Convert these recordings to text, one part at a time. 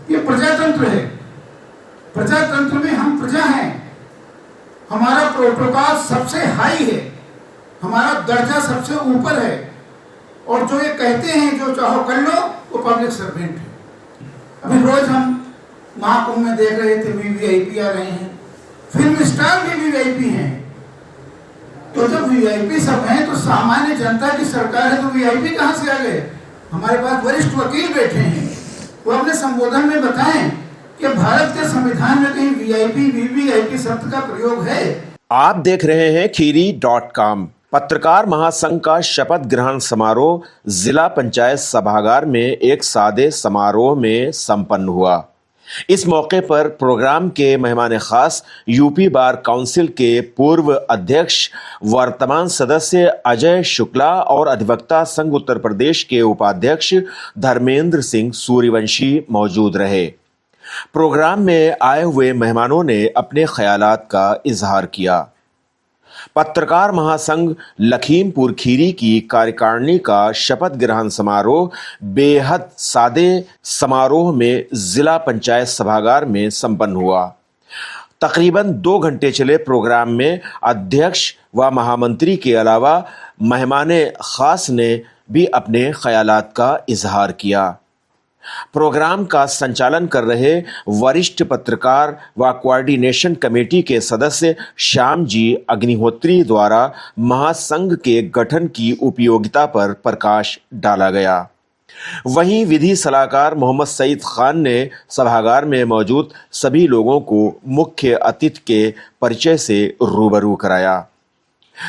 ये प्रजातंत्र है। प्रजातंत्र में हम प्रजा हैं, हमारा प्रोटोकॉल सबसे हाई है, हमारा दर्जा सबसे ऊपर है, और जो ये कहते हैं जो चाहो कर लो वो पब्लिक सर्वेंट है। अभी रोज हम महाकुंभ में देख रहे थे वीवीआईपी आ रहे हैं, फिल्म स्टार भी वीवीआईपी हैं। तो जब वीआईपी सब हैं तो सामान्य जनता की सरकार है, तो वीआईपी कहां से आ गए? हमारे पास वरिष्ठ वकील बैठे हैं, वो अपने संबोधन में बताएं कि भारत के संविधान में कहीं वीआईपी वीवीआईपी शब्द का प्रयोग है? आप देख रहे हैं खीरी.com। पत्रकार महासंघ का शपथ ग्रहण समारोह जिला पंचायत सभागार में एक सादे समारोह में संपन्न हुआ। इस मौके पर प्रोग्राम के मेहमान खास यूपी बार काउंसिल के पूर्व अध्यक्ष वर्तमान सदस्य अजय शुक्ला और अधिवक्ता संघ उत्तर प्रदेश के उपाध्यक्ष धर्मेंद्र सिंह सूर्यवंशी मौजूद रहे। प्रोग्राम में आए हुए मेहमानों ने अपने ख्यालात का इजहार किया। पत्रकार महासंघ लखीमपुर खीरी की कार्यकारिणी का शपथ ग्रहण समारोह बेहद सादे समारोह में जिला पंचायत सभागार में संपन्न हुआ। तकरीबन 2 घंटे चले प्रोग्राम में अध्यक्ष व महामंत्री के अलावा मेहमान खास ने भी अपने ख्यालात का इजहार किया। प्रोग्राम का संचालन कर रहे वरिष्ठ पत्रकार व कोऑर्डिनेशन कमेटी के सदस्य श्याम जी अग्निहोत्री द्वारा महासंघ के गठन की उपयोगिता पर प्रकाश डाला गया। वहीं विधि सलाहकार मोहम्मद सईद खान ने सभागार में मौजूद सभी लोगों को मुख्य अतिथि के परिचय से रूबरू कराया।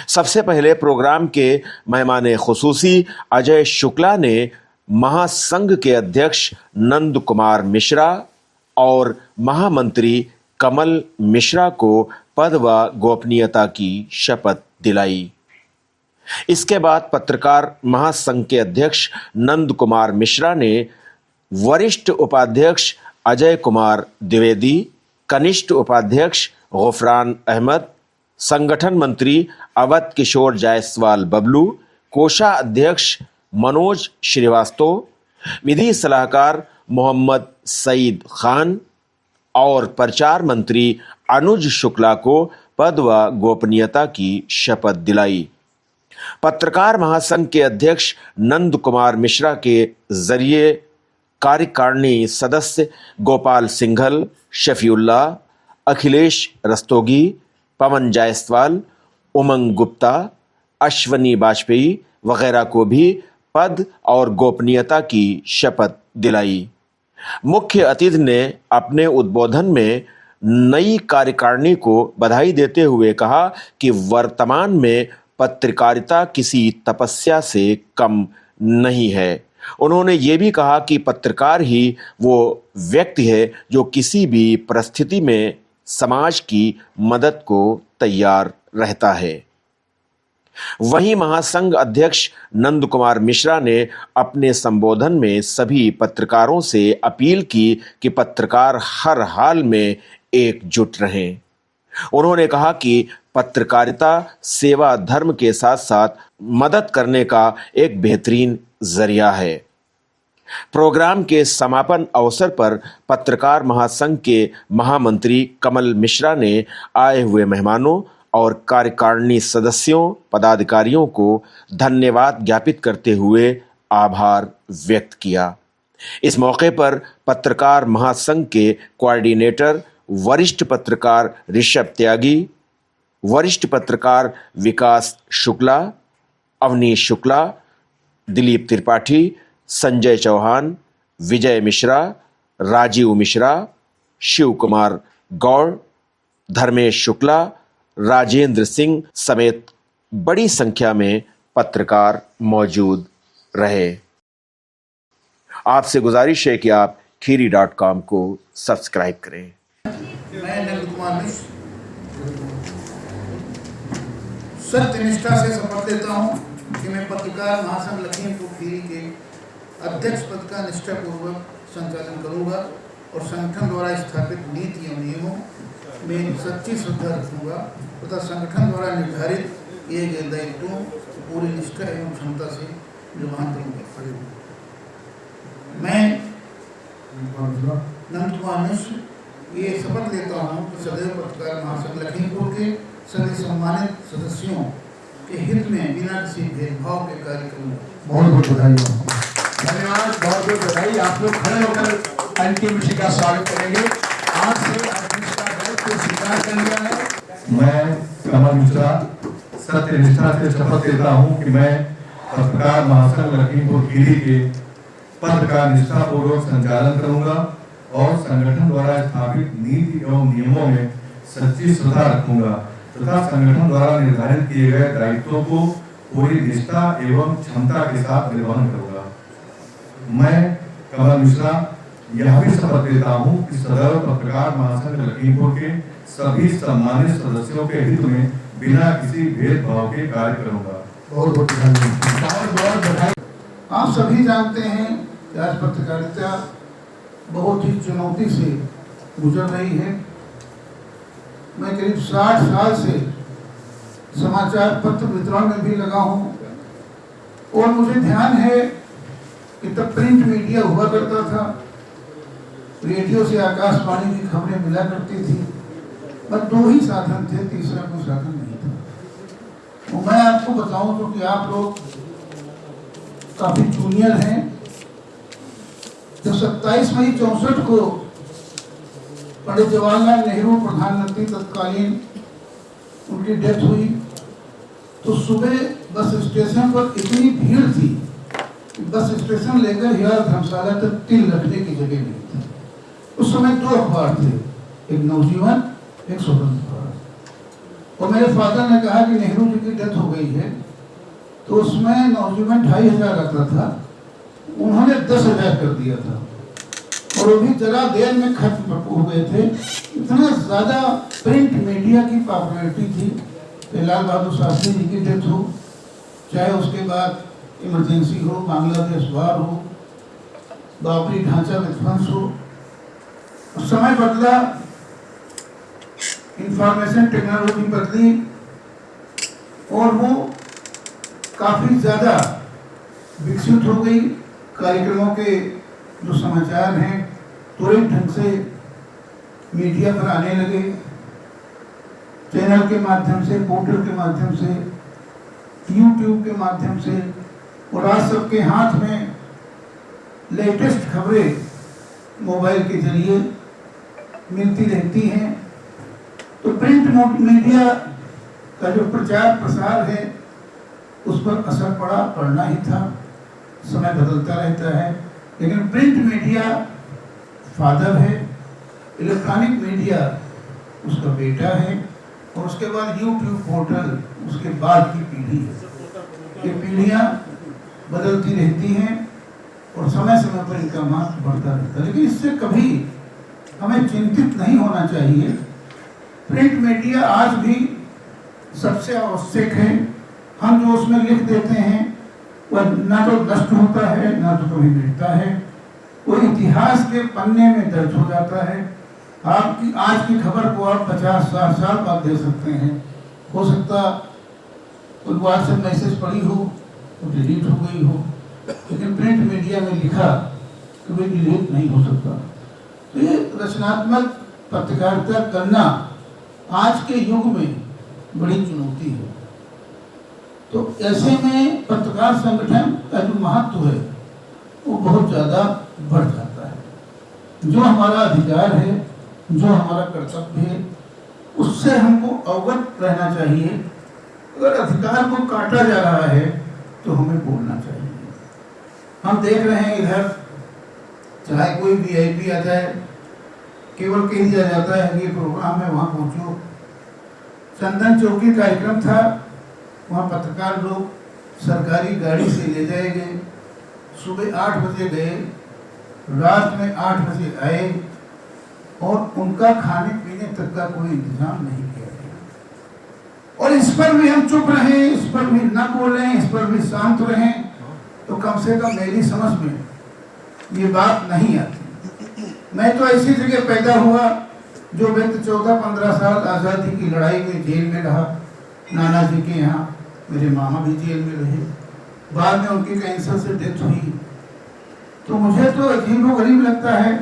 सबसे पहले प्रोग्राम के मेहमान खुसूसी अजय शुक्ला ने महासंघ के अध्यक्ष नंद कुमार मिश्रा और महामंत्री कमल मिश्रा को पद व गोपनीयता की शपथ दिलाई। इसके बाद पत्रकार महासंघ के अध्यक्ष नंद कुमार मिश्रा ने वरिष्ठ उपाध्यक्ष अजय कुमार द्विवेदी, कनिष्ठ उपाध्यक्ष गुफरान अहमद, संगठन मंत्री अवध किशोर जायसवाल बबलू, कोषाध्यक्ष मनोज श्रीवास्तव, विधि सलाहकार मोहम्मद सईद खान और प्रचार मंत्री अनुज शुक्ला को पद व गोपनीयता की शपथ दिलाई। पत्रकार महासंघ के अध्यक्ष नंद कुमार मिश्रा के जरिए कार्यकारिणी सदस्य गोपाल सिंघल, शफीउल्ला, अखिलेश रस्तोगी, पवन जायसवाल, उमंग गुप्ता, अश्वनी वाजपेयी वगैरह को भी पद और गोपनीयता की शपथ दिलाई। मुख्य अतिथि ने अपने उद्बोधन में नई कार्यकारिणी को बधाई देते हुए कहा कि वर्तमान में पत्रकारिता किसी तपस्या से कम नहीं है। उन्होंने ये भी कहा कि पत्रकार ही वो व्यक्ति है जो किसी भी परिस्थिति में समाज की मदद को तैयार रहता है। वहीं महासंघ अध्यक्ष नंद कुमार मिश्रा ने अपने संबोधन में सभी पत्रकारों से अपील की कि पत्रकार हर हाल में एकजुट रहें। उन्होंने कहा कि पत्रकारिता सेवा धर्म के साथ साथ मदद करने का एक बेहतरीन जरिया है। प्रोग्राम के समापन अवसर पर पत्रकार महासंघ के महामंत्री कमल मिश्रा ने आए हुए मेहमानों और कार्यकारिणी सदस्यों पदाधिकारियों को धन्यवाद ज्ञापित करते हुए आभार व्यक्त किया। इस मौके पर पत्रकार महासंघ के कोऑर्डिनेटर वरिष्ठ पत्रकार ऋषभ त्यागी, वरिष्ठ पत्रकार विकास शुक्ला, अवनीश शुक्ला, दिलीप त्रिपाठी, संजय चौहान, विजय मिश्रा, राजीव मिश्रा, शिव कुमार गौड़, धर्मेश शुक्ला, राजेंद्र सिंह समेत बड़ी संख्या में पत्रकार मौजूद रहे। आपसे गुजारिश है कि आप खीरी.com को सब्सक्राइब करें। मैं नंद कुमार मिश्र सत्यनिष्ठा से शपथ लेता हूँ कि मैं पत्रकार महासंघ लखीमपुर खीरी के अध्यक्ष पद का निष्ठापूर्वक संचालन करूँगा और संगठन द्वारा स्थापित नीति एवं नियमों में सच्ची श्रद्धा रखूँगा तथा संगठन द्वारा निर्धारित किए गए दायित्वों पूरी निष्ठा एवं क्षमता से निर्वहन करूँगा। मैं नंद कुमार मिश्र ये शपथ लेता हूँ कि सदैव पत्रकार महासंघ लखीमपुर के सभी सम्मानित सदस्यों के हित में बिना किसी भेदभाव के कार्य करूँगा। बहुत बहुत बधाई हो। धन्यवाद, बहुत बहुत बधाई। आप लोग खड़े होकर अंतिम ऋषि का स्वागत करेंगे। आज से अंतिम का दायित्व स्वीकार कर लिया है। मैं कमल मिश्रा सत्य निष्ठा से शपथ लेता हूँ कि मैं पत्रकार महासंघ लखीमपुर खीरी के पद का निष्ठापूर्वक संचालन करूंगा और संगठन द्वारा स्थापित नीति एवं नियमों में सच्ची श्रद्धा रखूंगा तथा संगठन द्वारा निर्धारित किए गए दायित्वों को पूरी निष्ठा एवं क्षमता के साथ निर्वहन करूंगा। मैं कमल मिश्रा यह भी शपथ लेता हूं कि सदैव पत्रकार महासंघ लखीमपुर के सभी सम्मानित सदस्यों के हित में बिना किसी भेदभाव के कार्य करूंगा। बहुत बहुत धन्यवाद। आप सभी जानते हैं कि आज पत्रकारिता बहुत ही चुनौती से गुजर रही है। मैं करीब 60 साल से समाचार पत्र वितरण में भी लगा हूँ और मुझे ध्यान है कि तब प्रिंट मीडिया हुआ करता था, रेडियो से आकाशवाणी की खबरें मिला करती थी, बस 2 ही साधन थे, तीसरा कोई साधन नहीं था। तो मैं आपको बताऊं तो कि आप लोग काफी जूनियर हैं। जब 27 मई 64 को पंडित जवाहरलाल नेहरू प्रधानमंत्री तत्कालीन उनकी डेथ हुई तो सुबह बस स्टेशन पर इतनी भीड़ थी कि बस स्टेशन लेकर हियार धर्मशाला तक तिल रखने की जगह नहीं थी। उस समय 2 अखबार थे, एक नवजीवन, एक स्वतंत्र भारत। और मेरे फादर ने कहा कि नेहरू जी की डेथ हो गई है, तो उसमें नवजीवन 2500 आता था, उन्होंने 10,000 कर दिया था और वो भी जरा देर में खत्म हो गए थे। इतना ज़्यादा प्रिंट मीडिया की पॉपुलैरिटी थी कि लाल बहादुर शास्त्री जी की डेथ हो, चाहे उसके बाद इमरजेंसी हो, बांग्लादेश वार हो, बाबरी ढांचा विध्वंस हो, समय बदला, इंफॉर्मेशन टेक्नोलॉजी बदली और वो काफ़ी ज़्यादा विकसित हो गई। कार्यक्रमों के जो समाचार हैं तुरंत ढंग से मीडिया पर आने लगे, चैनल के माध्यम से, पोर्टल के माध्यम से, यूट्यूब के माध्यम से, और आज सबके हाथ में लेटेस्ट खबरें मोबाइल के जरिए मिलती रहती हैं। तो प्रिंट मीडिया का जो प्रचार प्रसार है उस पर असर पड़ना ही था। समय बदलता रहता है, लेकिन प्रिंट मीडिया फादर है, इलेक्ट्रॉनिक मीडिया उसका बेटा है, और उसके बाद यूट्यूब पोर्टल उसके बाद की पीढ़ी है। ये पीढ़ियाँ बदलती रहती हैं और समय समय पर इनका महत्व बढ़ता रहता है, लेकिन इससे कभी हमें चिंतित नहीं होना चाहिए। प्रिंट मीडिया आज भी सबसे आवश्यक है। हम जो उसमें लिख देते हैं वह ना तो नष्ट होता है, ना तो कभी मिटता है, वो इतिहास के पन्ने में दर्ज हो जाता है। आपकी आज की खबर को आप 50-60 साल बाद दे सकते हैं। हो सकता कोई व्हाट्सएप मैसेज पड़ी हो तो डिलीट हो गई हो, लेकिन प्रिंट मीडिया में लिखा कभी डिलीट नहीं हो सकता। तो ये रचनात्मक पत्रकारिता करना आज के युग में बड़ी चुनौती है। तो ऐसे में पत्रकार संगठन का जो महत्व है वो बहुत ज़्यादा बढ़ जाता है। जो हमारा अधिकार है, जो हमारा कर्तव्य है, उससे हमको अवगत रहना चाहिए। अगर अधिकार को काटा जा रहा है तो हमें बोलना चाहिए। हम देख रहे हैं इधर चाहे कोई वीआईपी आता है, केवल कह दिया जाता है ये प्रोग्राम है वहाँ पहुँचो। चंदन चौकी कार्यक्रम था, वहाँ पत्रकार लोग सरकारी गाड़ी से ले जाए गए, सुबह 8 बजे गए, रात में 8 बजे आए और उनका खाने पीने तक का कोई इंतजाम नहीं किया गया। और इस पर भी हम चुप रहें, इस पर भी न बोलें, इस पर भी शांत रहें, तो कम से कम मेरी समझ में ये बात नहीं आती। मैं तो ऐसी जगह पैदा हुआ जो व्यक्ति 14-15 साल आज़ादी की लड़ाई में जेल में रहा। नाना जी के यहाँ मेरे मामा भी जेल में रहे, बाद में उनकी कैंसर से डेथ हुई। तो मुझे तो अजीब व गरीब लगता है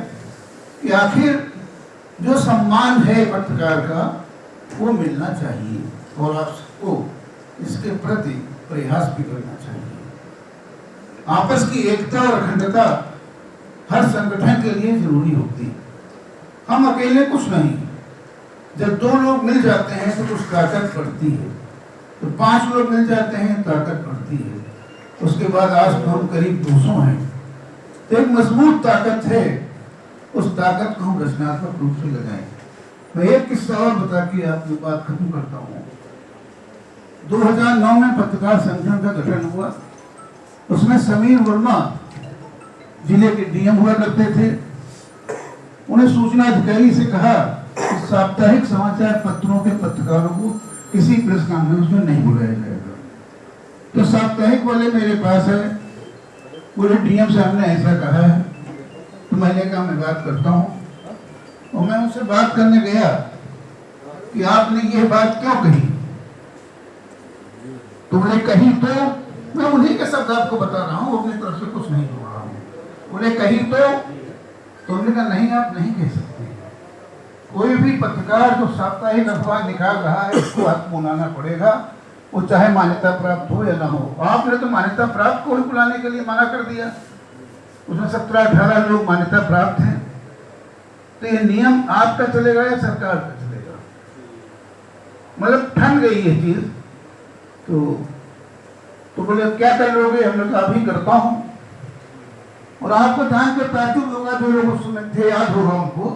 कि आखिर जो सम्मान है पत्रकार का वो मिलना चाहिए और आप सबको इसके प्रति प्रयास भी करना चाहिए। आपस की एकता और अखंडता हर संगठन के लिए जरूरी होती है। हम अकेले कुछ नहीं, जब 2 लोग मिल जाते हैं तो कुछ ताकत बढ़ती है, तो 5 लोग मिल जाते हैं ताकत बढ़ती है, उसके बाद आज तो हम करीब 200 हैं, तो एक मजबूत ताकत है। उस ताकत को हम रचनात्मक रूप से लगाएं। मैं एक किस्सा और बता के आपकी बात खत्म करता हूँ। 2009 में पत्रकार संगठन का गठन हुआ। उसमें समीर वर्मा जिले के डीएम हुआ करते थे। उन्हें सूचना अधिकारी से कहा कि साप्ताहिक समाचार पत्रों के पत्रकारों को किसी प्रेस कॉन्फ्रेंस में नहीं बुलाया जाएगा। तो साप्ताहिक वाले मेरे पास है, बोले डीएम साहब ने ऐसा कहा है। तो मैंने कहा मैं बात करता हूँ। और मैं उनसे बात करने गया कि आपने ये बात क्यों कही। तुमने कही तो मैं उन्हीं के शब्द आपको बता रहा हूँ, अपनी तरफ से कुछ नहीं बोल रहा हूँ। बोले कही तो उन्होंने कहा नहीं, आप नहीं कह सकते। कोई भी पत्रकार जो साप्ताहिक अखबार निकाल रहा है उसको हाथ बुलाना पड़ेगा, वो चाहे मान्यता प्राप्त हो या ना हो। आपने तो मान्यता प्राप्त को ही बुलाने के लिए मना कर दिया। उसमें 17-18 लोग मान्यता प्राप्त हैं। तो ये नियम आपका चलेगा या सरकार का चलेगा? मतलब ठन गई ये चीज। तो बोले क्या कर लोगे? हम लोग अभी करता हूँ। और आपको जान के ताज्जुब होगा, जो लोग उस समय थे, याद होगा उनको,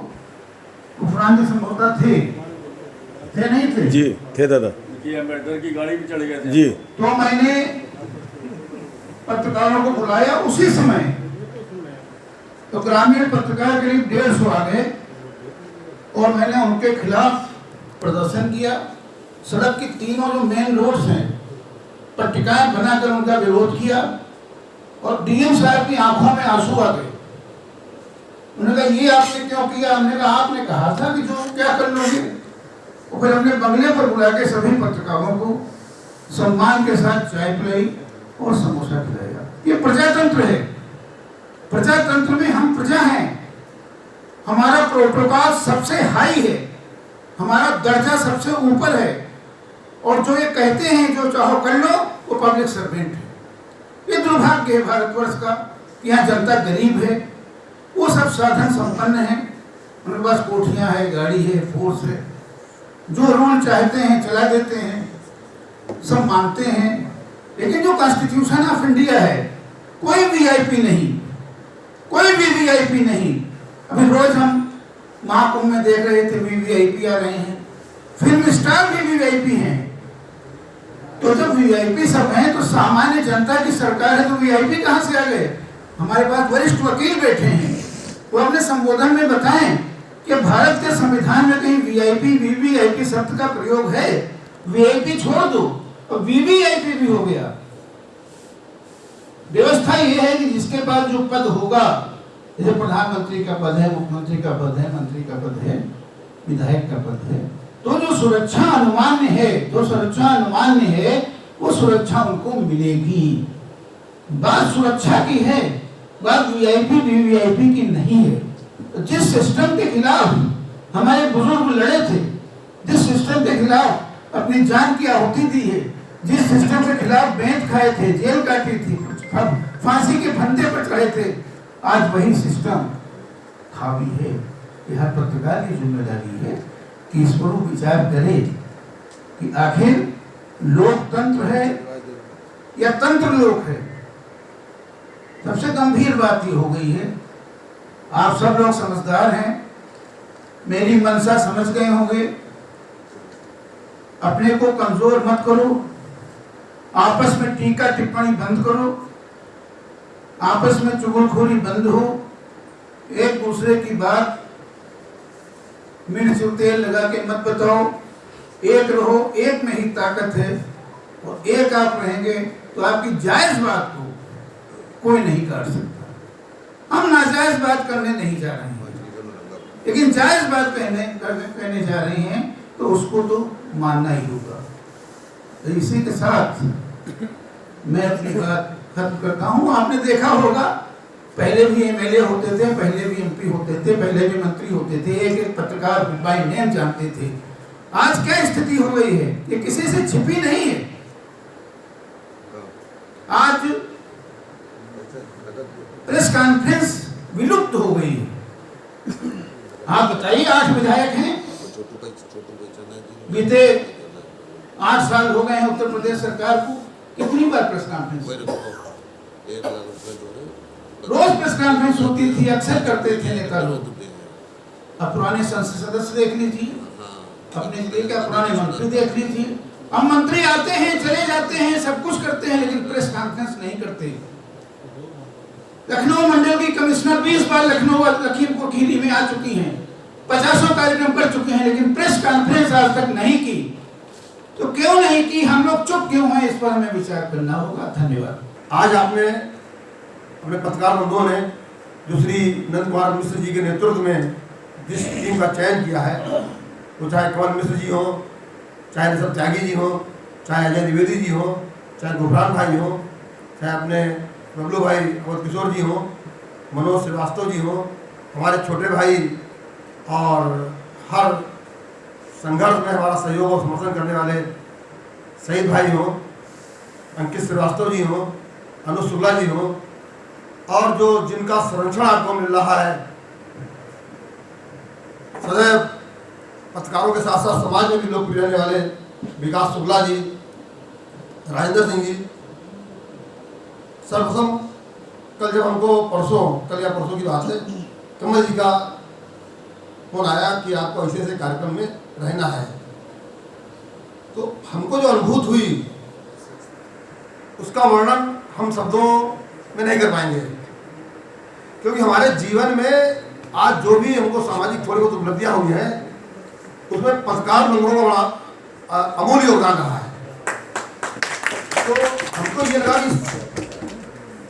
उफरान जी संभवतः थे नहीं थे? जी थे दादा अम्बेडकर की गाड़ी भी चढ़ गए थे जी। तो मैंने पत्रकारों को बुलाया उसी समय। तो ग्रामीण पत्रकार करीब 150 आ गए और मैंने उनके खिलाफ प्रदर्शन किया। सड़क की तीनों जो मेन रोड्स हैं पट्टिकाएं बनाकर उनका विरोध किया। और डीएम साहब की आंखों में आंसू आ गए। उन्होंने कहा ये आपने क्यों किया? हमने कहा आपने कहा था कि जो क्या कर लोगे। और फिर हमने बंगले पर बुला के सभी पत्रकारों को सम्मान के साथ चाय पिलाई और समोसा खिलाया। ये प्रजातंत्र है। प्रजातंत्र में हम प्रजा हैं। हमारा प्रोटोकॉल सबसे हाई है, हमारा दर्जा सबसे ऊपर है। और जो ये कहते हैं जो चाहो कर लो, वो पब्लिक सर्वेंट है। ये दुर्भाग्य है भारतवर्ष का कि यहाँ जनता गरीब है, वो सब साधन संपन्न है, उनके पास कोठियाँ है, गाड़ी है, फोर्स है, जो रूल चाहते हैं चला देते हैं, सब मानते हैं। लेकिन जो कॉन्स्टिट्यूशन ऑफ इंडिया है, कोई वीआईपी नहीं, कोई भी वीआईपी नहीं। अभी रोज हम महाकुंभ में देख रहे थे वीवीआईपी आ रहे हैं, फिल्म स्टार भी वीवीआईपी हैं। तो जब वीआईपी सब हैं तो सामान्य जनता की सरकार है, तो वीआईपी कहाँ से आ गए? हमारे पास वरिष्ठ वकील बैठे हैं, वो अपने संबोधन में बताएं कि भारत के संविधान में कहीं वीआईपी वीवीआईपी शब्द का प्रयोग है? वीआईपी छोड़ दो और वीवीआईपी भी हो गया। व्यवस्था ये है कि जिसके पास जो पद होगा, जैसे प्रधानमंत्री का पद है, मुख्यमंत्री का पद है, मंत्री का पद है, विधायक का पद है, तो जो सुरक्षा अनुमान्य है, जो सुरक्षा अनुमान्य है, वो सुरक्षा उनको मिलेगी। बात सुरक्षा की है, बात वीआईपी वीवीआईपी की नहीं है। तो जिस सिस्टम के खिलाफ हमारे बुजुर्ग लड़े थे, जिस सिस्टम के खिलाफ अपनी जान की आहुति दी है, जिस सिस्टम के खिलाफ बेंत खाए थे, जेल काटी थी, फांसी के फंदे पर चढ़े थे, आज वही सिस्टम हावी है। यह पत्रकार की जिम्मेदारी है कि इस पर विचार करे कि आखिर लोकतंत्र है या तंत्र लोक है। सबसे गंभीर बात ये हो गई है, आप सब लोग समझदार हैं, मेरी मंशा समझ गए होंगे। अपने को कमजोर मत करो, आपस में टीका टिप्पणी बंद करो, आपस में चुगलखोरी बंद हो, एक दूसरे की बात मिर्च तेल लगा के मत बताओ, एक रहो, एक में ही ताकत है। और एक आप रहेंगे तो आपकी जायज बात को कोई नहीं काट सकता। हम नाजायज बात करने नहीं जा रहे हैं, लेकिन जायज बात कहने जा रहे हैं तो उसको तो मानना ही होगा। तो इसी के साथ मैं अपनी बात खत्म करता हूँ। आपने देखा होगा पहले भी एमएलए होते थे, पहले भी एमपी होते थे, पहले भी मंत्री होते थे, एक एक पत्रकार बाय नेम जानते थे। आज क्या स्थिति हो गई है, ये किसी से छिपी नहीं है। आज प्रेस कॉन्फ्रेंस विलुप्त हो गई है। आप बताइए, 8 विधायक हैं, बीते 8 साल हो गए हैं उत्तर प्रदेश सरकार को, कितनी बार प्रेस कॉन्फ्रेंस, रोज प्रेस कॉन्फ्रेंस होती थी, अक्सर करते थे नेता लोग। अब पुराने संसद सदस्य देख लीजिए, अपने जिले के पुराने मंत्री देख लीजिए। अब मंत्री आते हैं, चले जाते हैं, सब कुछ करते हैं, लेकिन प्रेस कॉन्फ्रेंस नहीं करते। लखनऊ मंडल की कमिश्नर 20 बार लखनऊ लखीमपुर खीरी में आ चुकी हैं, 50 कार्यक्रम कर चुके हैं, लेकिन प्रेस कॉन्फ्रेंस आज तक नहीं की। तो क्यों नहीं की, हम लोग चुप क्यों हैं, इस पर हमें विचार करना होगा। धन्यवाद। आज आपने अपने पत्रकार बंधुओं ने जो श्री नंद कुमार मिश्र जी के नेतृत्व में जिस टीम का चयन किया है, वो चाहे कमल मिश्र जी हो, चाहे ऋषभ त्यागी जी हो, चाहे अजय द्विवेदी जी हो, चाहे गुफरान भाई हो, चाहे अपने बबलू भाई अवध किशोर जी हो, मनोज श्रीवास्तव जी हो, हमारे छोटे भाई और हर संघर्ष में हमारा सहयोग और समर्थन करने वाले शहीद भाई हो, अंकित श्रीवास्तव जी हो, अनुज शुक्ला जी हो, और जो जिनका संरक्षण आपको मिल रहा है, सदैव पत्रकारों के साथ साथ समाज में भी लोकप्रिय रहने वाले विकास शुक्ला जी, राजेंद्र सिंह जी। सर्वप्रथम कल जब हमको कल या परसों की बात है, कमल जी का फोन आया कि आपको ऐसे ऐसे कार्यक्रम में रहना है, तो हमको जो अनुभूति हुई उसका वर्णन हम शब्दों में नहीं कर पाएंगे, क्योंकि हमारे जीवन में आज जो भी हमको सामाजिक थोड़ी बहुत उपलब्धियां हुई हैं, उसमें पत्रकार बंधुओं का बड़ा अमूल्य योगदान रहा है। तो हमको ये लगा कि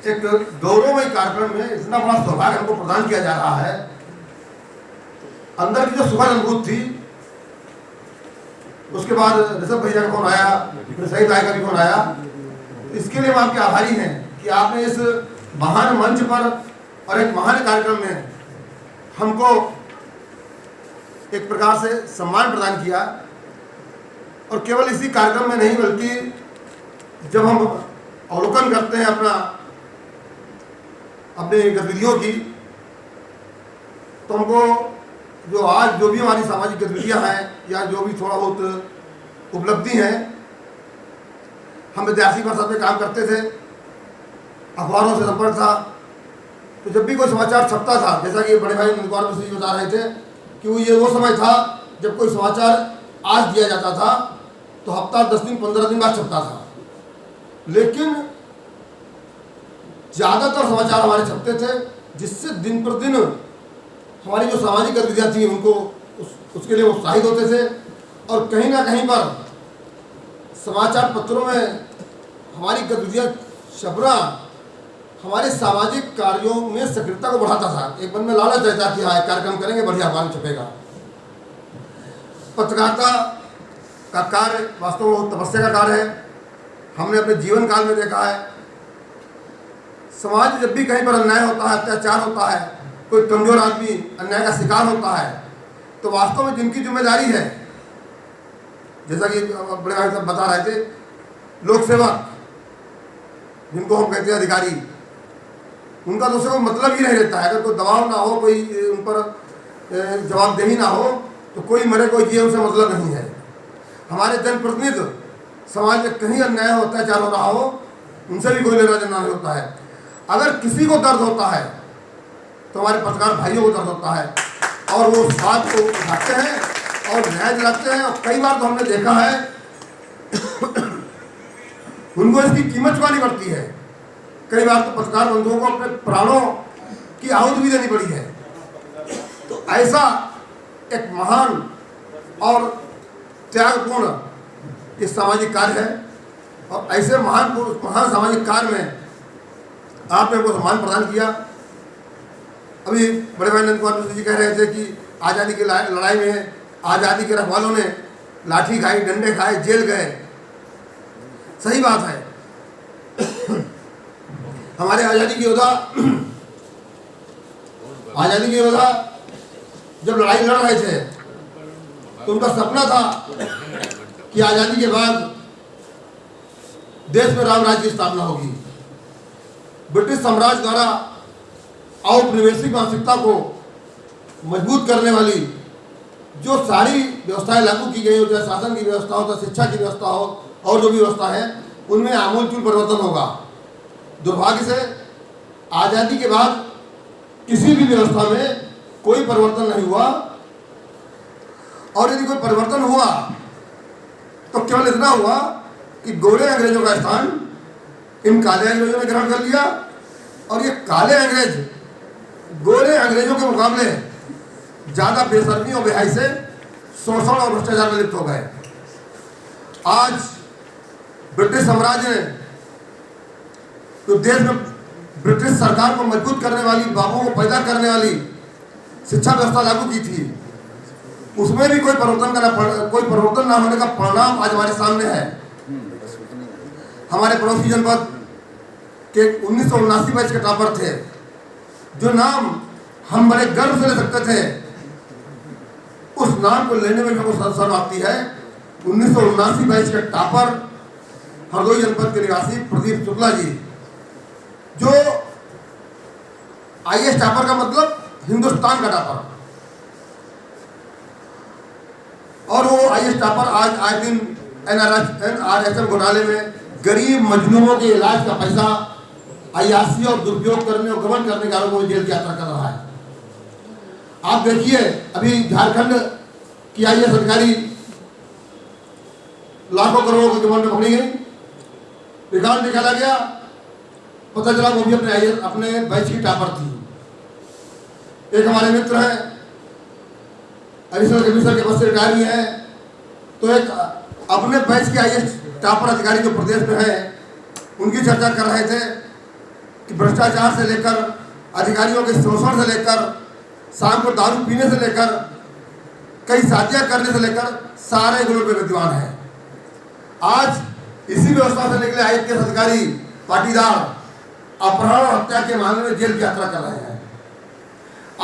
एक गौरवमय कार्यक्रम में इतना बड़ा सौभाग्य हमको प्रदान किया जा रहा है। अंदर की जो सुखद अनुभूति थी, उसके बाद ऋषभ भैया का फोन आया, फिर शहीद भाई का भी फोन आया। इसके लिए हम आपके आभारी हैं कि आपने इस महान मंच पर और एक महान कार्यक्रम में हमको एक प्रकार से सम्मान प्रदान किया। और केवल इसी कार्यक्रम में नहीं, बल्कि जब हम अवलोकन करते हैं अपने गतिविधियों की, तो हमको जो आज जो भी हमारी सामाजिक गतिविधियां हैं या जो भी थोड़ा बहुत उपलब्धि हैं, हम विद्यार्थी परिषद में काम करते थे, अखबारों से संपर्क था, तो जब भी कोई समाचार छपता था, जैसा कि बड़े भाई नंद कुमार मिश्र जी बता रहे थे कि वो समय था जब कोई समाचार आज दिया जाता था तो हफ्ता 10 दिन 15 दिन बाद छपता था, लेकिन ज़्यादातर समाचार हमारे छपते थे, जिससे दिन पर दिन हमारी जो सामाजिक गतिविधियाँ थी उनको उसके लिए उत्साहित होते थे। और कहीं ना कहीं पर समाचार पत्रों में हमारी गतिविधियाँ छपना हमारे सामाजिक कार्यों में सक्रियता को बढ़ाता था। एक मन में लालच रहता कि हाँ कार्यक्रम करेंगे, बढ़िया अखबार छपेगा। पत्रकारिता का कार्य वास्तव में तपस्या का कार्य है। हमने अपने जीवन काल में देखा है, समाज जब भी कहीं पर अन्याय होता है, अत्याचार होता है, कोई कमजोर आदमी अन्याय का शिकार होता है, तो वास्तव में जिनकी जिम्मेदारी है, जैसा कि बड़े भाई साहब बता रहे थे, लोक सेवक जिनको हम कहते हैं अधिकारी, उनका दूसरे को मतलब ही नहीं रहता है। अगर कोई दबाव ना हो, कोई उन पर जवाबदेही ना हो, तो कोई मरे कोई जिए उनसे मतलब नहीं है। हमारे जनप्रतिनिधि समाज में कहीं अन्याय हो, अत्याचार हो रहा हो, उनसे भी कोई लेना देना नहीं होता है। अगर किसी को दर्द होता है तो हमारे पत्रकार भाइयों को दर्द होता है, और वो उस बात को उठाते हैं और न्याय दिलाते हैं। और कई बार तो हमने देखा है उनको इसकी कीमत चुकानी पड़ती है। कई बार तो पत्रकार बंधुओं को अपने प्राणों की आहुति भी देनी पड़ी है। तो ऐसा एक महान और त्यागपूर्ण ये सामाजिक कार्य है, और ऐसे महान सामाजिक कार्य में आपने हमको सम्मान प्रदान किया। अभी बड़े भाई नंद कुमार मिश्र जी कह रहे थे कि आज़ादी की लड़ाई में आज़ादी के रखवालों ने लाठी खाई, डंडे खाए, जेल गए। सही बात है। हमारे आज़ादी के योद्धा आज़ादी की वजह जब लड़ाई लड़ रहे थे तो उनका सपना था कि आज़ादी के बाद देश में राम राज्य की स्थापना होगी। ब्रिटिश साम्राज्य द्वारा औपनिवेशिक मानसिकता को मजबूत करने वाली जो सारी व्यवस्थाएं लागू की गई हो, चाहे शासन की व्यवस्था हो, चाहे शिक्षा की व्यवस्था हो और जो भी व्यवस्था है, उनमें आमूलचूल परिवर्तन होगा। दुर्भाग्य से आज़ादी के बाद किसी भी व्यवस्था में कोई परिवर्तन नहीं हुआ, और यदि कोई परिवर्तन हुआ तो केवल इतना हुआ कि गोरे अंग्रेजों का स्थान इन काले अंग्रेजों ने ग्रहण कर लिया, और ये काले अंग्रेज गोरे अंग्रेजों के मुकाबले ज़्यादा बेशर्मी और बेहाई से शोषण और भ्रष्टाचार में लिप्त हो गए। आज ब्रिटिश साम्राज्य ने तो देश में ब्रिटिश सरकार को मजबूत करने वाली, बाबुओं को पैदा करने वाली शिक्षा व्यवस्था लागू की थी, उसमें भी कोई परिवर्तन ना होने का परिणाम आज हमारे सामने है। हमारे पड़ोसी जनपद के 1979 बैच के टॉपर थे, जो नाम हम बड़े गर्व से ले सकते थे, उस नाम को लेने में मेरे को शर्म आती है। 1979 बैच के टॉपर हरदोई जनपद के निवासी प्रदीप शुक्ला जी, जो आईएएस टॉपर का मतलब हिंदुस्तान का टॉपर, और वो आईएएस टॉपर आज आए दिन NRHM घोटाले में गरीब मजलूमों के इलाज का पैसा अय्याशी और दुरुपयोग करने और गबन करने के आरोप में जेल की यात्रा कर रहा है। आप देखिए, अभी झारखंड की आईएएस अधिकारी लाखों करोड़ों के गबन में पकड़ी गई, रिकॉर्ड निकाला गया, पता चला वो भी अपने बैच की टॉपर थी। एक हमारे मित्र हैं, एडिशनल कमिश्नर के पद से रिटायर हुए हैं, तो एक अपने बैच के आईएएस टॉपर अधिकारी जो प्रदेश में है, उनकी चर्चा कर रहे थे कि भ्रष्टाचार से लेकर अधिकारियों के शोषण से लेकर शाम को दारू पीने से लेकर कई शादियां करने से लेकर सारे गुणों पे विद्वान है। आज इसी व्यवस्था से निकले आईएएस अधिकारी पाटीदार अपहरण और हत्या के मामले में जेल की यात्रा कर रहे हैं।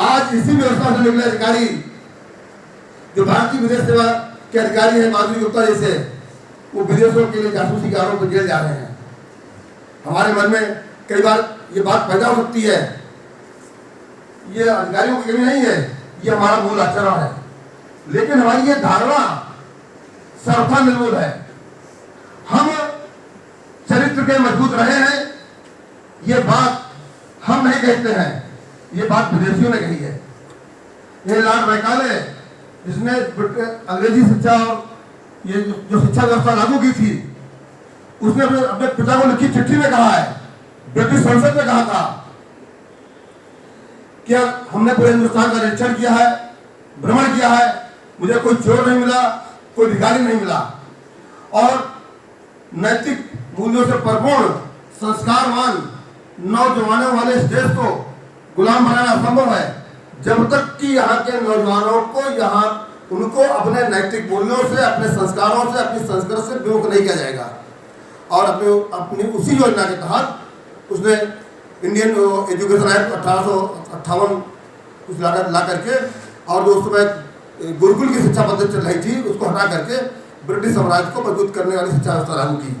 आज इसी व्यवस्था से निकले अधिकारी जो भारतीय विदेश सेवा के अधिकारी हैं, माधुरी गुप्ता जैसे, वो विदेशों के लिए जासूसी के आरोप में जेल जा रहे हैं। हमारे मन में कई बार ये बात पैदा हो सकती है, ये अधिकारियों की कमी नहीं है, ये हमारा मूल आचरण है, लेकिन हमारी ये धारणा सर्वथा निर्मूल है। हम चरित्र के मजबूत रहे हैं, ये बात हम नहीं कहते हैं, ये बात विदेशियों ने कही है। ये लॉर्ड मैकाले, जिसने अंग्रेजी शिक्षा और ये जो शिक्षा व्यवस्था लागू की थी, उसने अपने पिता को लिखी चिट्ठी में कहा है, ब्रिटिश संसद में कहा था कि हमने पूरे हिंदुस्तान का निरीक्षण किया है, भ्रमण किया है, मुझे कोई चोर नहीं मिला, कोई भिखारी नहीं मिला, और नैतिक मूल्यों से परिपूर्ण संस्कारवान नौजवानों वाले इस देश को गुलाम बनाना असंभव है जब तक कि यहाँ के नौजवानों को उनको अपने नैतिक मूल्यों से, अपने संस्कारों से, अपनी संस्कृति से विमुख नहीं किया जाएगा। और अपनी उसी योजना के तहत उसने इंडियन एजुकेशन एक्ट 1858 कुछ ला करके, और जो उस समय गुरुकुल की शिक्षा पद्धति चल रही थी, उसको हटा करके ब्रिटिश साम्राज्य को मजबूत करने वाली शिक्षा व्यवस्था लागू की।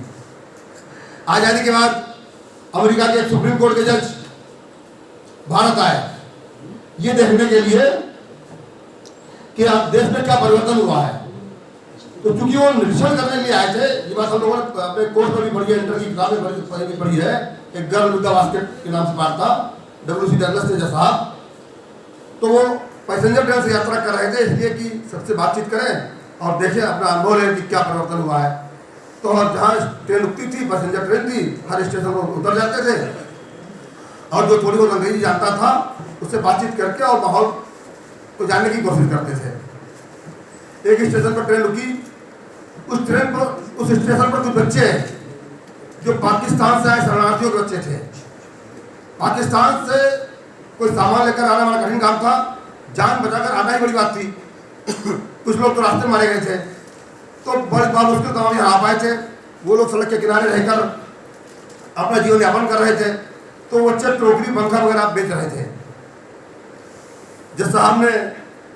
आज़ादी के बाद अमेरिका के सुप्रीम कोर्ट के जज भारत आए ये देखने के लिए कि आप देश में क्या परिवर्तन हुआ है। तो चूंकि वो निरीक्षण करने के लिए आए थे, ये बात हम लोगों ने अपने कोर्स में भी पढ़ी है, इंटर की किताबें पढ़ी है, एक गर्ल विद द बास्केट के नाम से पाठ था, WC डगलस थे साहब। तो वो पैसेंजर ट्रेन से यात्रा कर रहे थे, इसलिए कि सबसे बातचीत करें और देखें, अपना अनुभव लें कि क्या परिवर्तन हुआ है। तो जहाँ ट्रेन रुकती थी, पैसेंजर ट्रेन थी, हर स्टेशन पर उतर जाते थे, और जो थोड़ी बहुत अंग्रेजी जानता था उससे बातचीत करके और माहौल को जानने की कोशिश करते थे। एक स्टेशन पर ट्रेन रुकी, उस स्टेशन पर कुछ बच्चे जो पाकिस्तान से आए शरणार्थियों के बच्चे थे। पाकिस्तान से कोई सामान लेकर आना बड़ा कठिन काम था, जान बचाकर आना ही बड़ी बात थी। कुछ लोग तो रास्ते मारे गए थे, तो बड़ी बात मुश्किल तमाम यहाँ आ पाए थे। वो लोग सड़क के किनारे रहकर अपना जीवन यापन कर रहे थे, तो बच्चे टोकरी पंखा वगैरह बेच रहे थे। जज साहब ने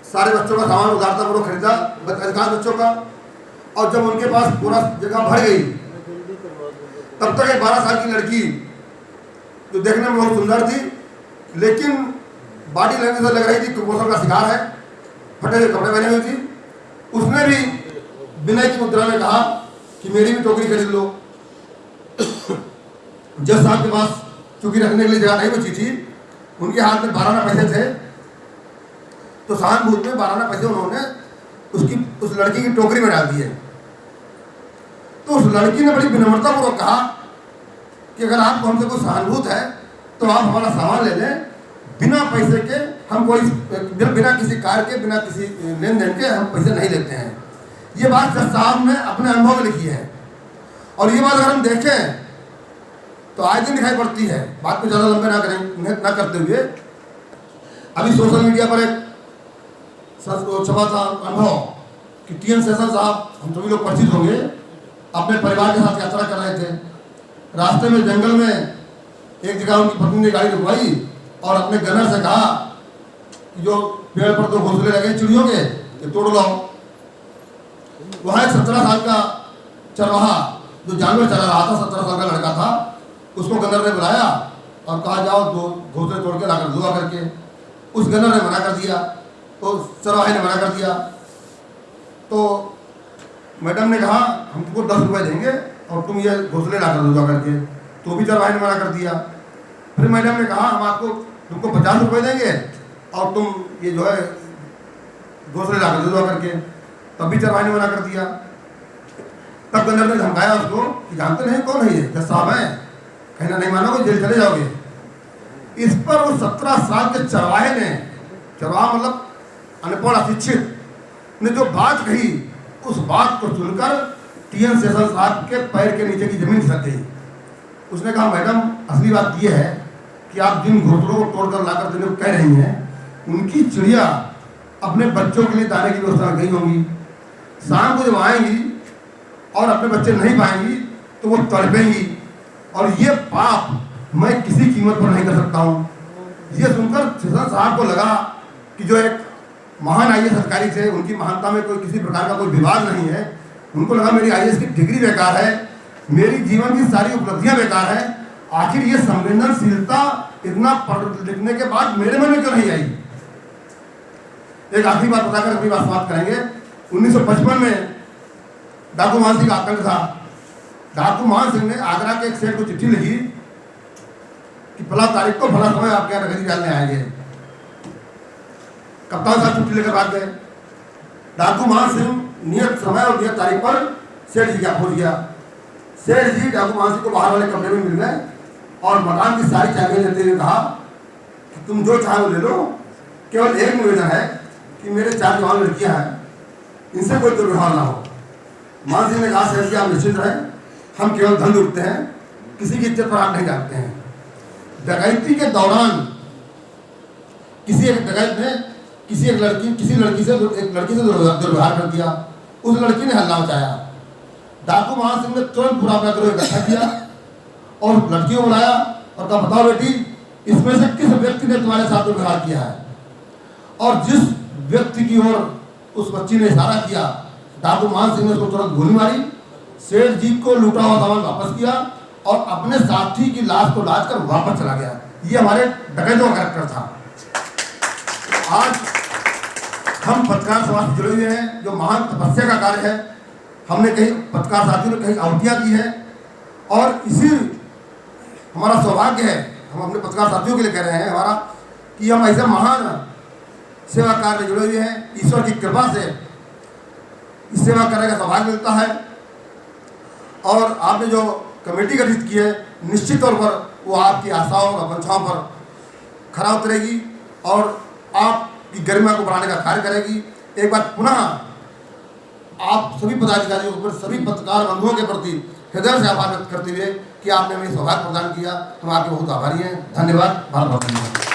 सारे बच्चों का सामान उदारतापूर्वक खरीदा, अधिकांश बच्चों का, और जब उनके पास पूरा जगह भर गई तब तक एक 12 साल की लड़की जो देखने में बहुत सुंदर थी लेकिन बॉडी लैंग्वेज से लग रही थी कुपोषण का शिकार है, फटे हुए कपड़े पहने हुई थी, उसने भी विनय की मुद्रा में कहा कि मेरी भी टोकरी खरीद लो। जज साहब के पास चूंकि रखने के लिए जगह नहीं बची थी, उनके हाथ में 12 पैसे थे, तो सहानुभूति में 12 पैसे उन्होंने उस लड़की की टोकरी में डाल दिए। तो उस लड़की ने बड़ी विनम्रतापूर्वक कहा कि अगर आपको हमसे कोई सहानुभूत है तो आप हमारा सामान ले लें, बिना पैसे के हम कोई बिना किसी कार्य के, बिना किसी लेन देन के हम पैसे नहीं लेते हैं। ये बात जज साहब ने अपने अनुभव में लिखी है और ये बात अगर हम देखें तो आज दिन दिखाई पड़ती है। बात को ज़्यादा लंबे ना करते हुए, अभी सोशल मीडिया पर एक छपा था अनुभव कि टी.एन. शेषन साहब, हम सभी लोग परिचित होंगे, अपने परिवार के साथ यात्रा कर रहे थे। रास्ते में जंगल में एक जगह उनकी पत्नी ने गाड़ी रुकवाई और अपने गनर से कहा कि जो पेड़ पर 2 घोंसले लगे चिड़ियों के, ये तोड़ लाओ। वहाँ एक 17 साल का चरवाहा जो जानवर चला रहा था, 17 साल का लड़का था, उसको गनर ने बुलाया और कहा जाओ 2 घोंसले तोड़ के लाकर दुआ करके। उस गनर ने मना कर दिया, तो चरवाहे ने मना कर दिया। तो मैडम ने कहा हम तुमको 10 रुपये देंगे और तुम ये घोंसले लाकर दुआ करके, तो भी चरवाहे ने मना कर दिया। फिर मैडम ने कहा हम तुमको 50 रुपये देंगे और तुम ये जो है घोंसले लाकर दुआ करके, तब भी चरवाहे ने मना कर दिया। तब गनर ने धमकाया उसको कि जानते नहीं कौन है ये, जज साहब हैं, कहना नहीं मानोगे जेल चले जाओगे। इस पर वो 17 साल के चरवाहे ने, चरवाहा मतलब अनपढ़ अशिक्षित, ने जो बात कही, उस बात को सुनकर टी.एन. शेषन साहब के पैर के नीचे की जमीन खिसक गई। उसने कहा मैडम असली बात यह है कि आप जिन घोंसलों को तोड़कर लाकर देने को कह रही हैं, उनकी चिड़िया अपने बच्चों के लिए दाने की व्यवस्था गई होंगी। शाम को जब आएंगी और अपने बच्चे नहीं पाएंगी तो वो तड़पेंगी, और ये पाप मैं किसी कीमत पर नहीं कर सकता हूँ। ये सुनकर शेषन साहब को लगा कि जो एक महान IAS अधिकारी थे, उनकी महानता में कोई किसी प्रकार का कोई विवाद नहीं है। उनको लगा मेरी IAS की डिग्री बेकार है, मेरी जीवन की सारी उपलब्धियां बेकार है, आखिर ये संवेदनशीलता इतना पढ़ लिखने के बाद मेरे मन में क्यों नहीं आई। एक आखिरी बात बताकर अपनी बात समाप्त करेंगे। 1955 में डाकू मान सिंह का आतंक था। डाकू मान सिंह ने आगरा के एक सेठ को चिट्ठी लिखी कि फला तारीख को फला समय आपके यहाँ नगदी डालने आएंगे। कप्तान साहब छुट्टी लेकर भाग गए। डाकू मान सिंह नियत समय और नियत तारीख पर सेठ जी क्या पहुंच गया। सेठ जी डाकू मान सिंह को बाहर वाले कमरे में मिल गए और मकान की सारी चाबियां देते हुए कहा कि तुम जो चाहो ले लो, केवल एक निवेदन है कि मेरे 4 जवान लड़कियां हैं, इनसे कोई दुर्व्यवहार ना हो। मान सिंह ने कहा सेठ जी आप निश्चित रहें, हम केवल धन लूटते हैं, किसी की इज्जत पर हाथ नहीं डालते हैं। डकैती के दौरान किसी एक डकैत ने किसी लड़की से दुर्व्यवहार कर दिया। उस लड़की ने हल्ला मचाया। डाकू मान सिंह ने तुरंत पूरा अपना गिरोह इकट्ठा किया और लड़की को बुलाया और कहा बताओ बेटी, इसमें से किस व्यक्ति ने तुम्हारे साथ दुर्व्यवहार किया है। और जिस व्यक्ति की ओर उस बच्ची ने इशारा किया, डाकू मान सिंह ने उसको तुरंत गोली मारी। सेठ जी को लूटा हुआ सामान वापस किया और अपने साथी की लाश को लाद कर वापस चला गया। ये हमारे डकैतों का कैरेक्टर था। आज हम पत्रकार समाज से जुड़े हुए हैं, जो महान तपस्या का कार्य है। हमने कई पत्रकार साथियों ने कई आहुतियाँ दी है और इसी हमारा सौभाग्य है, हम अपने पत्रकार साथियों के लिए कह रहे हैं हमारा, कि हम ऐसे महान सेवा कार्य में जुड़े हुए हैं। ईश्वर की कृपा से इस सेवा करने का सौभाग्य मिलता है और आपने जो कमेटी गठित की है, निश्चित तौर पर वो आपकी आशाओं और आकांक्षाओं पर खरा उतरेगी और आपकी गरिमा को बढ़ाने का कार्य करेगी। एक बार पुनः आप सभी पदाधिकारियों के सभी पत्रकार बंधुओं के प्रति हृदय से आभार व्यक्त करते हुए कि आपने हमें सौभाग्य प्रदान किया, हम आपके बहुत आभारी हैं। धन्यवाद। भारत माता की जय।